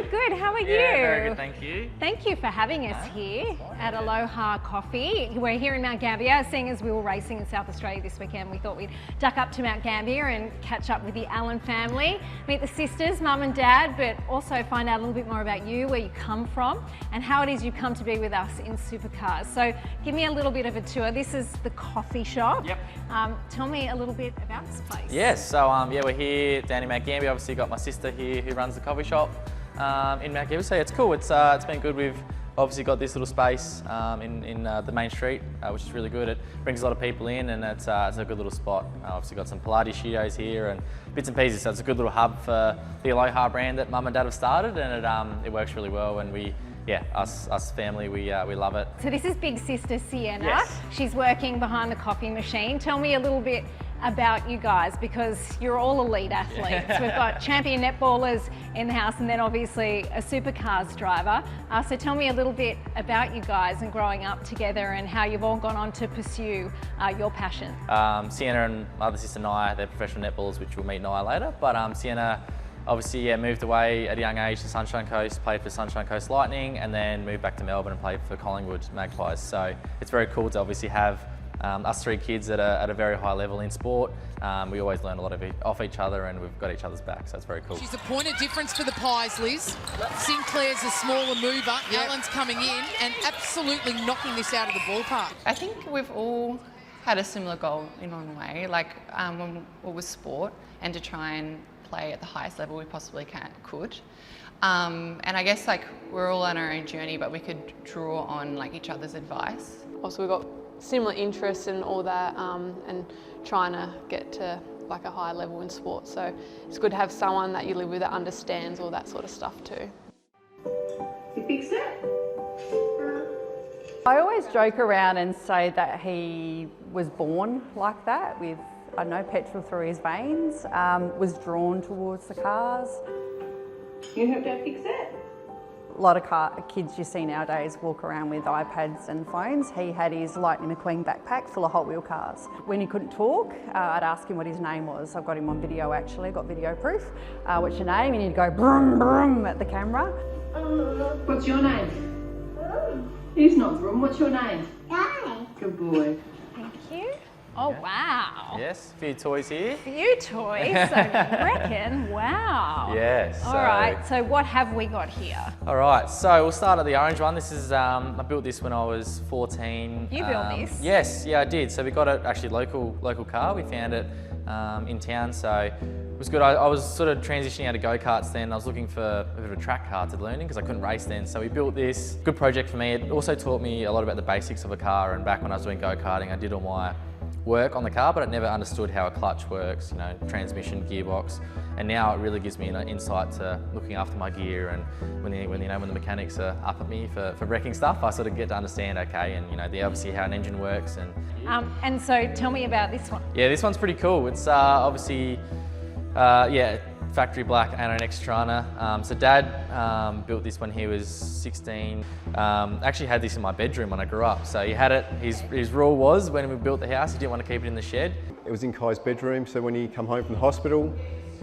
good. How are you? Very good, thank you. Thank you for having us here at Aloha Coffee. We're here in Mount Gambier, seeing as we were racing in South Australia this weekend. We thought we'd duck up to Mount Gambier and catch up with the Allen family, meet the sisters, mum and dad, but also find out a little bit more about you, where you come from, and how it is you've come to be with us in Supercars. So give me a little bit of a tour. This is the coffee shop. Yep. Tell me a little bit about this place. Yes, so yeah, we're here down in Mount Gambier. Obviously got my sister here who runs the coffee shop in Mount Gambier. So yeah, it's cool. It's been good. We've obviously got this little space in the main street, which is really good. It brings a lot of people in, and it's a good little spot. Obviously got some Pilates studios here and bits and pieces. So it's a good little hub for the Aloha brand that Mum and Dad have started, and it works really well. And us family, we love it. So this is big sister Sienna. Yes. She's working behind the coffee machine. Tell me a little bit about you guys, because you're all elite athletes. We've got champion netballers in the house, and then obviously a supercars driver. So tell me a little bit about you guys and growing up together and how you've all gone on to pursue your passion. Sienna and my other sister Naya, they're professional netballers, which we'll meet Naya later. But Sienna obviously moved away at a young age to Sunshine Coast, played for Sunshine Coast Lightning, and then moved back to Melbourne and played for Collingwood Magpies. So it's very cool to obviously have us three kids at a very high level in sport. We always learn a lot off each other, and we've got each other's back, so it's very cool. She's a point of difference for the Pies, Liz. Sinclair's a smaller mover. Yep. Allen's coming in and absolutely knocking this out of the ballpark. I think we've all had a similar goal in one way, like when it was sport, and to try and play at the highest level we possibly could. And I guess like we're all on our own journey, but we could draw on like each other's advice. Also, we've got similar interests and all that, and trying to get to like a higher level in sport. So it's good to have someone that you live with that understands all that sort of stuff too. You fixed it? I always joke around and say that he was born like that, with, I don't know, petrol through his veins, was drawn towards the cars. You helped Dad fix it? A lot of kids you see nowadays walk around with iPads and phones. He had his Lightning McQueen backpack full of Hot Wheel cars. When he couldn't talk, I'd ask him what his name was. I've got him on video actually, got video proof. What's your name? And he'd go brum brum at the camera. What's your name? He's not Brum. What's your name? Guy. Good boy. Thank you. Oh, wow. Yes, a few toys here. A few toys, so I reckon, wow. Yes. All right, so what have we got here? All right, so we'll start at the orange one. This is, I built this when I was 14. You built this? Yes, yeah, I did. So we got it, actually local car. We found it in town, so it was good. I was sort of transitioning out of go-karts then. I was looking for a bit of a track car to learn in because I couldn't race then. So we built this. Good project for me. It also taught me a lot about the basics of a car, and back when I was doing go-karting, I did all my work on the car, but I never understood how a clutch works, you know, transmission, gearbox, and now it really gives me an insight to looking after my gear, and when the mechanics are up at me for wrecking stuff, I sort of get to understand, okay, and you know, obviously how an engine works. And so tell me about this one. Yeah, this one's pretty cool. It's obviously, factory black Anno Extrana. So Dad built this when he was 16. Actually had this in my bedroom when I grew up. So he had it, his rule was when we built the house, he didn't want to keep it in the shed. It was in Kai's bedroom, so when he come home from the hospital,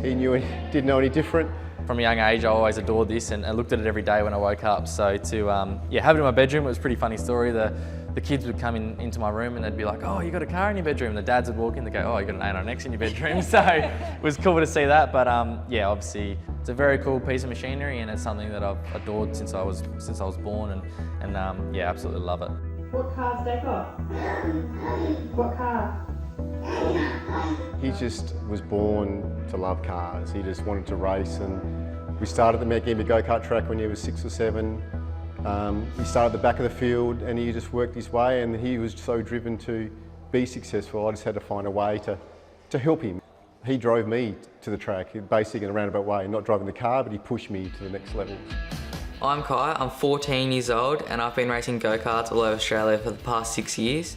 he knew he didn't know any different. From a young age, I always adored this and looked at it every day when I woke up. So to have it in my bedroom, it was a pretty funny story. The kids would come into my room and they'd be like, oh, you got a car in your bedroom? And the dads would walk in, they'd go, oh, you got an 809X in your bedroom. So it was cool to see that. But yeah, obviously it's a very cool piece of machinery, and it's something that I've adored since I was born, and yeah, absolutely love it. What car's Dad got? What car? He just was born to love cars. He just wanted to race, and we started the Mount Gambier go-kart track when he was 6 or 7. He started at the back of the field and he just worked his way, and he was so driven to be successful. I just had to find a way to help him. He drove me to the track, basically in a roundabout way, not driving the car, but he pushed me to the next level. I'm Kai, I'm 14 years old, and I've been racing go-karts all over Australia for the past 6 years.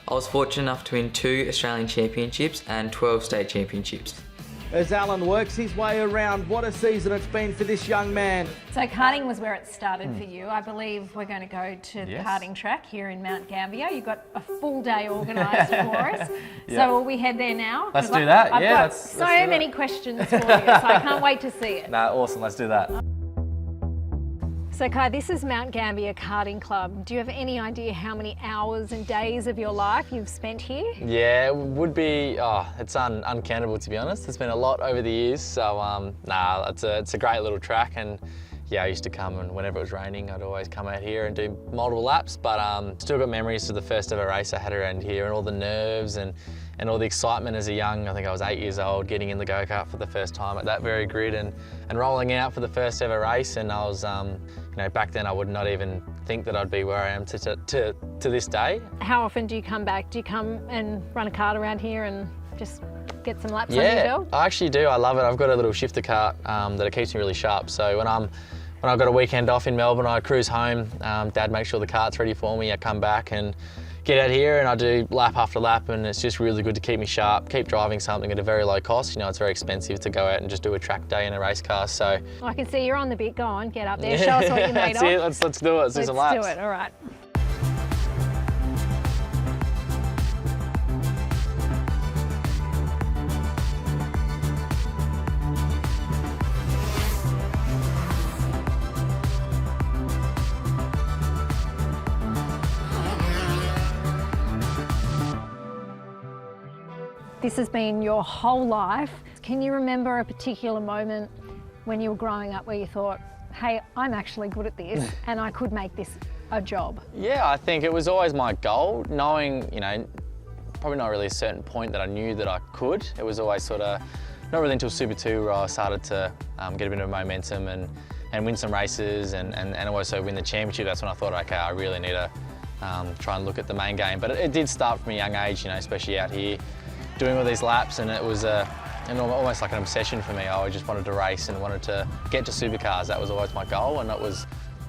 I was fortunate enough to win 2 Australian championships and 12 state championships. As Allen works his way around, what a season it's been for this young man. So karting was where it started for you. I believe we're going to go to the karting track here in Mount Gambier. You've got a full day organised for us. So will we head there now? Let's do that. I've got let's so many questions for you, so I can't wait to see it. Awesome, let's do that. So Kai, this is Mount Gambier Karting Club. Do you have any idea how many hours and days of your life you've spent here? Yeah, it would be, it's uncountable to be honest. It's been a lot over the years, so it's a great little track, and yeah, I used to come, and whenever it was raining, I'd always come out here and do multiple laps, but still got memories of the first ever race I had around here, and all the nerves and all the excitement as a young, I think I was 8 years old, getting in the go-kart for the first time at that very grid and rolling out for the first ever race. And I was, you know, back then I would not even think that I'd be where I am to this day. How often do you come back? Do you come and run a kart around here and just get some laps under your belt? I actually do. I love it. I've got a little shifter kart that it keeps me really sharp. So when I've got a weekend off in Melbourne, I cruise home. Dad makes sure the kart's ready for me. I come back and get out here and I do lap after lap, and it's just really good to keep me sharp, keep driving something at a very low cost. You know, it's very expensive to go out and just do a track day in a race car, so. I can see you're on the bit. Go on, get up there, show us what you're made of. Let's do it, let's do some laps. Let's do it, all right. This has been your whole life. Can you remember a particular moment when you were growing up where you thought, hey, I'm actually good at this and I could make this a job? Yeah, I think it was always my goal, knowing, you know, probably not really a certain point that I knew that I could. It was always sort of, not really until Super 2 where I started to get a bit of momentum and win some races and also win the championship. That's when I thought, okay, I really need to try and look at the main game. But it did start from a young age, you know, especially out here, doing all these laps, and it was almost like an obsession for me. I just wanted to race and wanted to get to supercars. That was always my goal, and it was,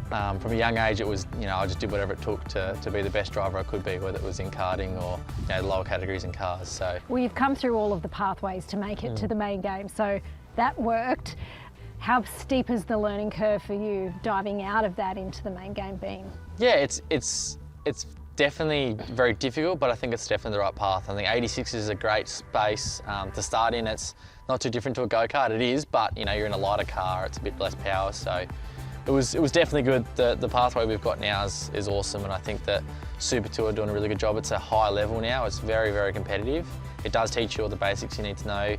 from a young age, it was, you know, I just did whatever it took to be the best driver I could be, whether it was in karting or, you know, lower categories in cars, so. Well, you've come through all of the pathways to make it to the main game, so that worked. How steep is the learning curve for you diving out of that into the main game been? Yeah, it's definitely very difficult, but I think it's definitely the right path. I think 86 is a great space to start in. It's not too different to a go-kart, it is, but you know, you're in a lighter car, it's a bit less power, so it was definitely good. The pathway we've got now is awesome, and I think that Super 2 are doing a really good job. It's a high level now, it's very, very competitive. It does teach you all the basics you need to know.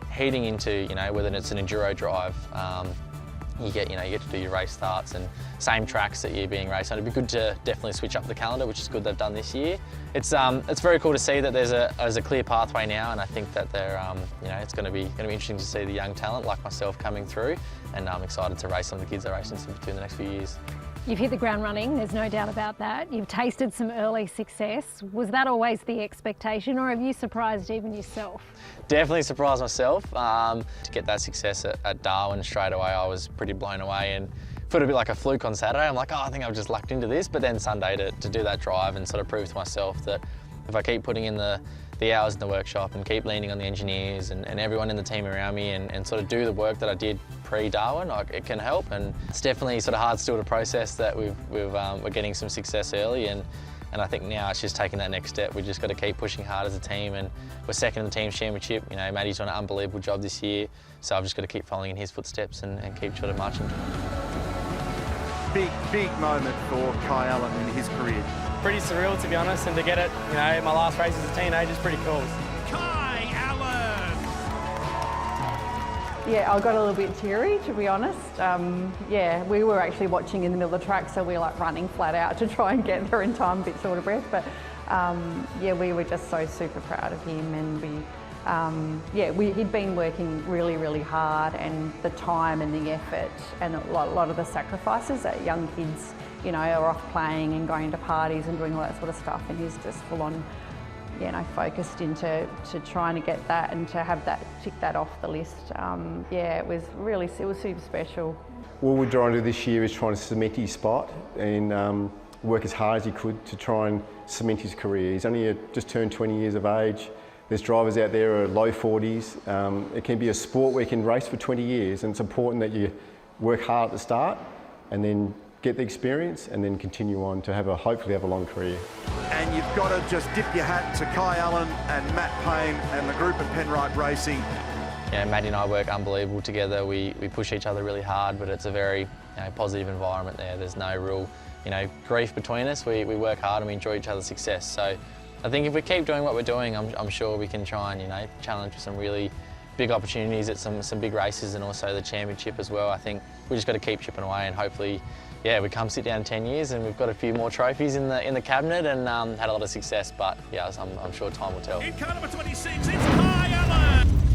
Heading into, you know, whether it's an enduro drive, you get to do your race starts and same tracks that you're being raced on. It'd be good to definitely switch up the calendar, which is good they've done this year. It's very cool to see that there's a clear pathway now, and I think that they're you know, it's going to be interesting to see the young talent like myself coming through, and I'm excited to race some of the kids that race in Super 2 in the next few years. You've hit the ground running, there's no doubt about that. You've tasted some early success. Was that always the expectation, or have you surprised even yourself? Definitely surprised myself. To get that success at Darwin straight away, I was pretty blown away and felt a bit like a fluke on Saturday. I'm like, oh, I think I've just lucked into this. But then Sunday to do that drive and sort of prove to myself that if I keep putting in the hours in the workshop and keep leaning on the engineers and everyone in the team around me and sort of do the work that I did pre-Darwin, it can help. And it's definitely sort of hard still to process that we're getting some success early, and I think now it's just taking that next step. We've just got to keep pushing hard as a team, and we're second in the team's championship. You know, Matty's done an unbelievable job this year, so I've just got to keep following in his footsteps and keep sort of marching. Big moment for Kai Allen in his career. Pretty surreal, to be honest, and to get it, you know, my last race as a teenager is pretty cool. Kai Allen! Yeah, I got a little bit teary, to be honest. Yeah, we were actually watching in the middle of the track, so we were like running flat out to try and get there in time, a bit short of breath. But yeah, we were just so super proud of him, and he'd been working really, really hard, and the time and the effort and a lot of the sacrifices that young kids, you know, are off playing and going to parties and doing all that sort of stuff, and he's just full on, you know, focused into trying to get that and to have that, tick that off the list. Yeah, it was super special. What we're trying to do this year is trying to cement his spot and work as hard as he could to try and cement his career. He's only just turned 20 years of age. There's drivers out there who are low 40s. It can be a sport where you can race for 20 years, and it's important that you work hard at the start and then get the experience and then continue on to hopefully have a long career. And you've got to just dip your hat to Kai Allen and Matt Payne and the group at Penrite Racing. You know, Matty and I work unbelievable together. We push each other really hard, but it's a very positive environment there. There's no real, grief between us. We work hard and we enjoy each other's success. So I think if we keep doing what we're doing, I'm sure we can try and, challenge for some really big opportunities at some big races and also the championship as well. I think we just got to keep chipping away and hopefully, we come sit down 10 years and we've got a few more trophies in the cabinet and had a lot of success. But I'm sure time will tell. In car number 26, it's Kai Allen.